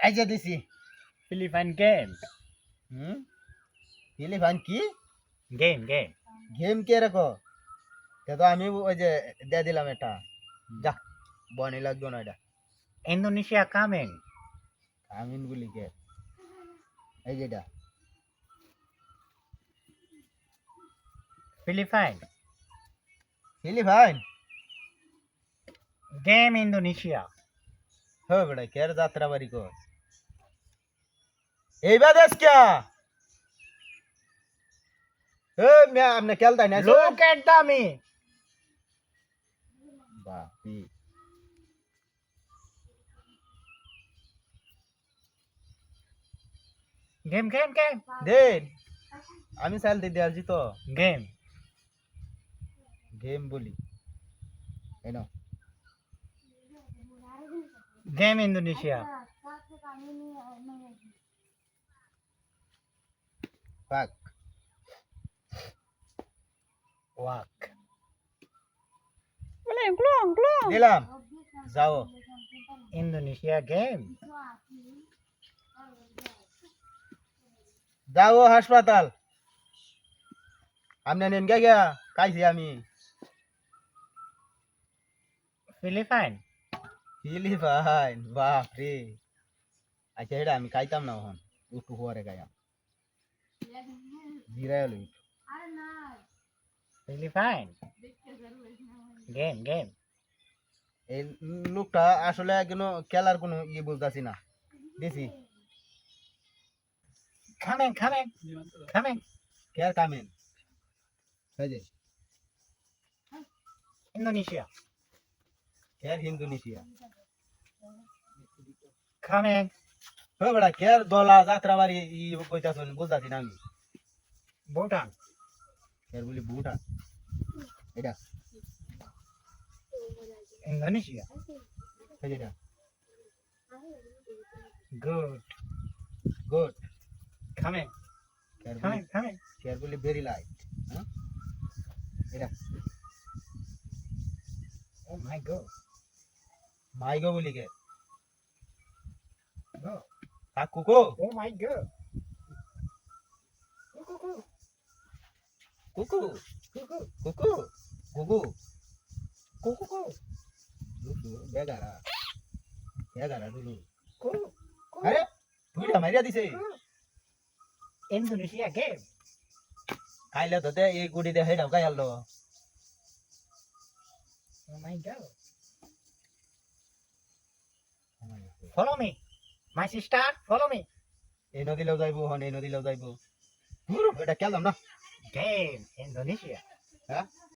এই যে দিছি। ফিলিপাইন গেম হুম ফিলিপাইন কি গেম গেম গেম কে রাখো তো আমি ওই যে দিয়ে দিলাম এটা যা বনি লাগবে না এটা ইন্দোনেশিয়া কামিং আমিন গুলি কে এই যেটা ফিলিপাইন ফিলিপাইন গেম ইন্দোনেশিয়া हो बेटा केर यात्रा बारी को এইবার দেশ क्या ए मैं आपने खेलता नहीं look at the me Bapi game game game দেন আমি সাল দিতে আসছি তো গেম গেম বলি এই নাও গেম ইন্দোনেশিয়া পাক ওয়াক দিলাম যাও ইন্দোনেশিয়া গেম যাও হাসপাতাল আমনে নেন গিয়া কাইছি আমি ফিলিপাইন ফিলিপাইন বাপ রে আচ্ছা এটা আমি খাইতাম না এখন একটু পরে খাইয়াম জিরাই হলো ফিলিপাইন গেম গেম এই লোকটা আসলে কোনো খেলার কোনো ইয়ে বুঝতেছি না দিছি coming coming coming care come in এই যে ইন্দোনেশিয়া কেয়ার ইন্দোনেশিয়া কামিং ও বড়া কেয়ার দলা যাত্রা বাড়ি ই কইতাছন বুঝতাছি না আমি ভুটান কেয়ার বলি বুটা এটা ইন্দোনেশিয়া এই যেটা গুড গুড কামিং কেয়ার বলি কামিং কামিং কেয়ার বলি ভেরি লাইট হ্যাঁ এটা ও মাই গড মাইগো বলি কে গো কাকুকো ও মাই গড কুকু কুকু কুকু কুকু কুকু দুটো বেগারা দুটো কুকু আরে দুইটা মারিয়া দিছে ইন্দোনেশিয়া গেম খাইলে তো তে এই গুড়ি দে হেডাও গায়ালো ও মাই god follow me my sister follow me এই নদীলেও যাইবো হন এই নদীলেও যাইবো এটা খেললাম না game Indonesia হ্যাঁ